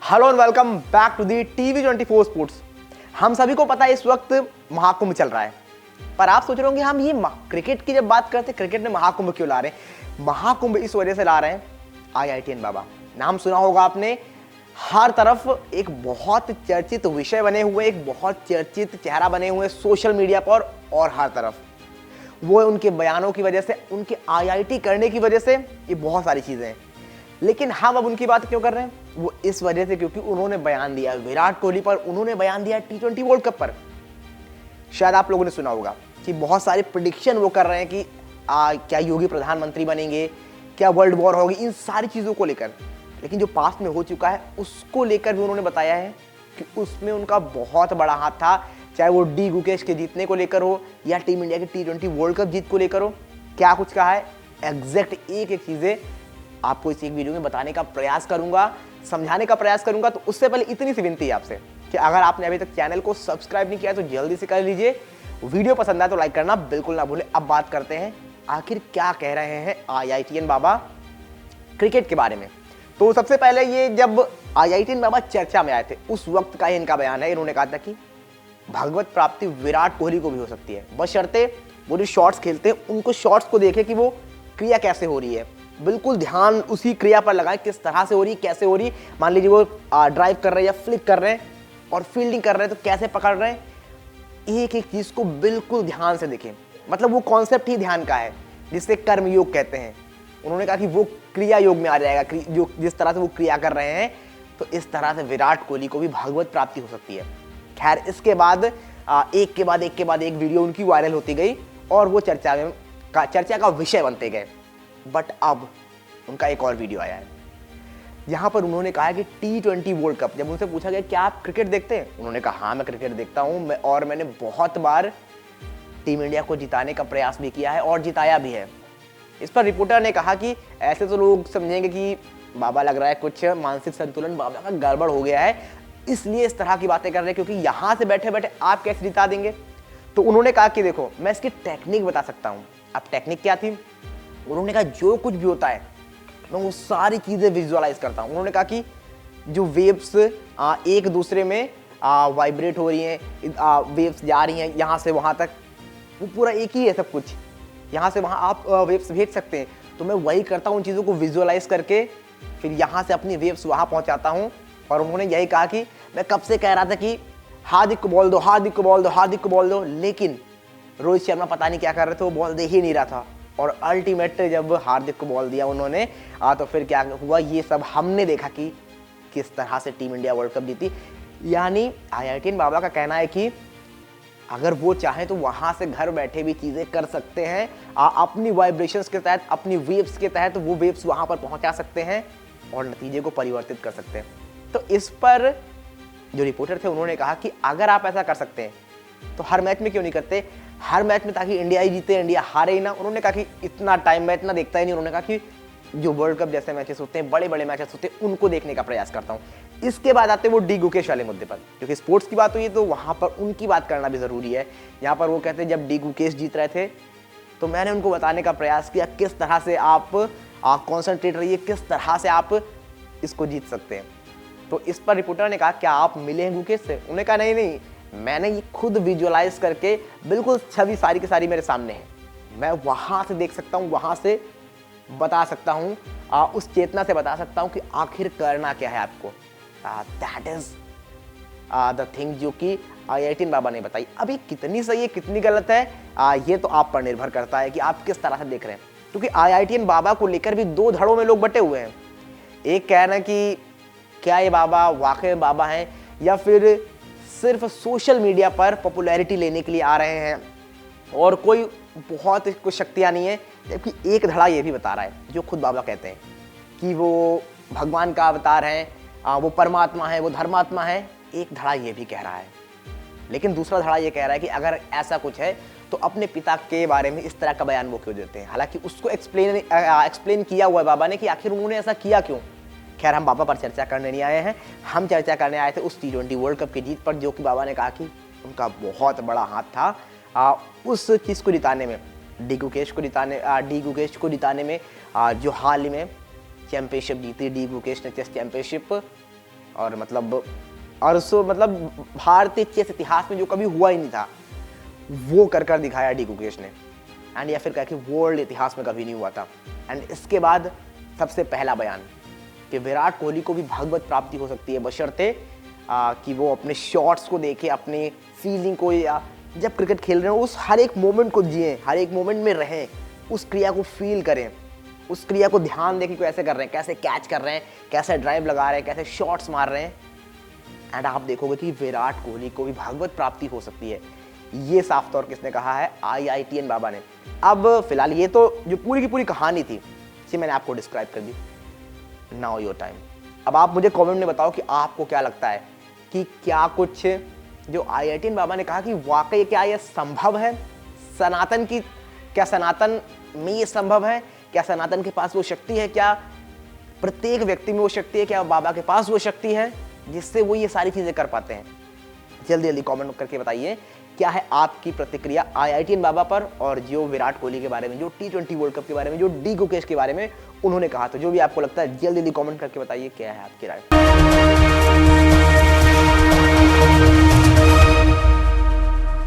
Hello and welcome back to the TV24 sports. हम सभी को पता है इस वक्त महाकुंभ चल रहा है, पर आप सोच रहे होंगे हम ये क्रिकेट की जब बात करते हैं क्रिकेट में महाकुंभ क्यों ला रहे हैं। महाकुंभ इस वजह से ला रहे हैं, IITN बाबा नाम सुना होगा आपने। हर तरफ एक बहुत चर्चित विषय बने हुए, एक बहुत चर्चित चेहरा बने हुए सोशल मीडिया पर और हर तरफ। वो उनके बयानों की वजह से, उनके IIT करने की वजह से, ये बहुत सारी चीजें हैं। लेकिन हम अब उनकी बात क्यों कर रहे हैं? वो इस वजह से क्योंकि उन्होंने बयान दिया विराट कोहली पर, उन्होंने बयान दिया T20 वर्ल्ड कप पर। शायद आप लोगों ने सुना होगा कि बहुत सारे प्रेडिक्शन वो कर रहे हैं कि क्या योगी प्रधानमंत्री बनेंगे, क्या वर्ल्ड वॉर होगी, इन सारी चीज़ों को लेकर। लेकिन जो पास्ट में हो चुका है उसको लेकर भी उन्होंने बताया है कि उसमें उनका बहुत बड़ा हाथ था, चाहे वो डी गुकेश के जीतने को लेकर हो या टीम इंडिया की T20 वर्ल्ड कप जीत को लेकर हो। क्या कुछ कहा है, एग्जैक्ट एक एक चीज़ें आपको इस एक वीडियो में बताने का प्रयास करूंगा, समझाने का प्रयास करूंगा। तो उससे पहले इतनी सी विनती है आपसे कि अगर आपने अभी तक चैनल को सब्सक्राइब नहीं किया तो जल्दी से कर लीजिए। वीडियो पसंद आए तो लाइक करना बिल्कुल ना भूलें। अब बात करते हैं आखिर क्या कह रहे हैं IITN बाबा क्रिकेट के बारे में। तो सबसे पहले ये जब IITN बाबा चर्चा में आए थे उस वक्त का इनका बयान है। इन्होंने कहा था कि भगवत प्राप्ति विराट कोहली को भी हो सकती है, बशर्ते वो जो शॉट्स खेलते हैं उनको शॉट्स को देखे कि वो क्रिया कैसे हो रही है, बिल्कुल ध्यान उसी क्रिया पर लगाएं, किस तरह से हो रही, कैसे हो रही। मान लीजिए वो ड्राइव कर रहे हैं या फ्लिक कर रहे हैं और फील्डिंग कर रहे हैं तो कैसे पकड़ रहे हैं, एक एक चीज को बिल्कुल ध्यान से देखें। मतलब वो कॉन्सेप्ट ही ध्यान का है जिसे कर्म योग कहते हैं। उन्होंने कहा कि वो क्रिया योग में आ जाएगा, जो जिस तरह से वो क्रिया कर रहे हैं तो इस तरह से विराट कोहली को भी भगवत प्राप्ति हो सकती है। खैर, इसके बाद एक के बाद एक वीडियो उनकी वायरल होती गई और वो चर्चा का विषय बनते गए। बट अब उनका एक और वीडियो आया है जहां पर उन्होंने कहा है कि T20 वर्ल्ड कप, जब उनसे पूछा गया क्या आप क्रिकेट देखते हैं, उन्होंने कहा हाँ मैं क्रिकेट देखता हूं और मैंने बहुत बार टीम इंडिया को जिताने का प्रयास भी किया है और जिताया भी है। इस पर रिपोर्टर ने कहा कि ऐसे तो लोग समझेंगे कि बाबा लग रहा है कुछ मानसिक संतुलन बाबा का गड़बड़ हो गया है, इसलिए इस तरह की बातें कर रहे हैं, क्योंकि यहां से बैठे बैठे आप कैसे जिता देंगे। तो उन्होंने कहा कि देखो मैं इसकी टेक्निक बता सकता हूं। अब टेक्निक क्या थी? उन्होंने कहा जो कुछ भी होता है मैं वो सारी चीजें विजुअलाइज करता हूं। उन्होंने कहा कि जो वेव्स एक दूसरे में वाइब्रेट हो रही हैं, वेव्स जा रही हैं यहाँ से वहाँ तक, वो पूरा एक ही है सब कुछ। यहाँ से वहाँ आप वेव्स भेज सकते हैं, तो मैं वही करता हूँ, उन चीज़ों को विजुअलाइज करके फिर यहाँ से अपनी वेव्स वहाँ पहुँचाता हूँ। और उन्होंने यही कहा कि मैं कब से कह रहा था कि हार्दिक को बॉल दो, हार्दिक को बॉल दो, हार्दिक को बॉल दो, लेकिन रोहित शर्मा पता नहीं क्या कर रहे थे, वो बॉल दे ही नहीं रहा था। और अल्टीमेट जब हार्दिक को बॉल दिया उन्होंने तो फिर क्या हुआ, ये सब हमने देखा कि किस तरह से टीम इंडिया वर्ल्ड कप जीती। यानी IITN बाबा का कहना है कि अगर वो चाहें तो वहां से घर बैठे भी चीजें कर सकते हैं, अपनी वाइब्रेशंस के तहत, अपनी वेव्स के तहत वो वेव्स वहां पर पहुंचा सकते हैं और नतीजे को परिवर्तित कर सकते हैं। तो इस पर जो रिपोर्टर थे उन्होंने कहा कि अगर आप ऐसा कर सकते हैं तो हर मैच में क्यों नहीं करते, हर मैच में, ताकि इंडिया ही जीते, इंडिया हारे ही ना। उन्होंने कहा कि इतना टाइम मैं इतना देखता ही नहीं। उन्होंने कहा कि जो वर्ल्ड कप जैसे मैचेस होते हैं, बड़े बड़े मैचेस होते हैं, उनको देखने का प्रयास करता हूँ। इसके बाद आते हैं वो डी गुकेश वाले मुद्दे पर, क्योंकि स्पोर्ट्स की बात हुई है तो वहाँ पर उनकी बात करना भी ज़रूरी है। यहाँ पर वो कहते हैं जब डी गुकेश जीत रहे थे तो मैंने उनको बताने का प्रयास किया किस तरह से आप कॉन्सेंट्रेट रहिए, किस तरह से आप इसको जीत सकते हैं। तो इस पर रिपोर्टर ने कहा क्या आप मिले हैं गुकेश से? उन्होंने कहा नहीं, मैंने ये खुद विजुअलाइज करके बिल्कुल छवि सारी की सारी मेरे सामने है, मैं वहां से देख सकता हूं, वहां से बता सकता हूं, उस चेतना से बता सकता हूं कि आखिर करना क्या है आपको। दैट इज द थिंग जो कि IITN बाबा ने बताई। अभी कितनी सही है कितनी गलत है ये तो आप पर निर्भर करता है कि आप किस तरह से देख रहे हैं, क्योंकि IITN बाबा को लेकर भी दो धड़ों में लोग बटे हुए हैं। एक कहना कि क्या ये बाबा वाकई बाबा हैं या फिर सिर्फ सोशल मीडिया पर पॉपुलैरिटी लेने के लिए आ रहे हैं और कोई बहुत कुछ शक्तियाँ नहीं है। जबकि एक धड़ा ये भी बता रहा है, जो खुद बाबा कहते हैं कि वो भगवान का अवतार है, वो परमात्मा है, वो धर्मात्मा है। एक धड़ा ये भी कह रहा है, लेकिन दूसरा धड़ा ये कह रहा है कि अगर ऐसा कुछ है तो अपने पिता के बारे में इस तरह का बयान वो क्यों देते हैं। हालांकि उसको एक्सप्लेन किया हुआ है बाबा ने कि आखिर उन्होंने ऐसा किया क्यों। खैर, हम बाबा पर चर्चा करने नहीं आए हैं, हम चर्चा करने आए थे उस T20 वर्ल्ड कप की जीत पर, जो कि बाबा ने कहा कि उनका बहुत बड़ा हाथ था उस चीज़ को जिताने में, डी गुकेश को जिताने में, जो हाल ही में चैंपियनशिप जीती डी गुकेश ने, चेस चैंपियनशिप। और मतलब अरसों मतलब भारतीय चेस इतिहास में जो कभी हुआ ही नहीं था वो कर दिखाया डी गुकेश ने। एंड या फिर कह कि वर्ल्ड इतिहास में कभी नहीं हुआ था। एंड इसके बाद सबसे पहला बयान कि विराट कोहली को भी भगवत प्राप्ति हो सकती है बशर्ते कि वो अपने शॉट्स को देखे, अपने फीलिंग को, या जब क्रिकेट खेल रहे हो उस हर एक मोमेंट को जिए, हर एक मोमेंट में रहें, उस क्रिया को फील करें, उस क्रिया को ध्यान दें कि कैसे कर रहे हैं, कैसे कैच कर रहे हैं, कैसे ड्राइव लगा रहे हैं, कैसे शॉट्स मार रहे हैं। एंड आप देखोगे कि विराट कोहली को भी भगवत प्राप्ति हो सकती है। ये साफ तौर किसने कहा है? IITN बाबा ने। अब फिलहाल ये तो जो पूरी की पूरी कहानी थी इसे मैंने आपको डिस्क्राइब कर दी। Now your time. अब आप मुझे कमेंट में बताओ कि आपको क्या लगता है कि क्या कुछ जो IITN बाबा ने कहा कि वाकई क्या ये संभव है? सनातन की, क्या सनातन में ये संभव है? क्या सनातन के पास वो शक्ति है? क्या प्रत्येक व्यक्ति में वो शक्ति है? क्या बाबा के पास वो शक्ति है जिससे वो ये सारी चीजें कर पाते हैं? जल्दी जल्दी कमेंट करके बताइए क्या है आपकी प्रतिक्रिया IITN बाबा पर और जो विराट कोहली के बारे में, जो T20 वर्ल्ड कप के बारे में, जो डी गुकेश के बारे में उन्होंने कहा। तो जो भी आपको लगता है जल्दी जल्दी कमेंट करके बताइए क्या है आपकी राय।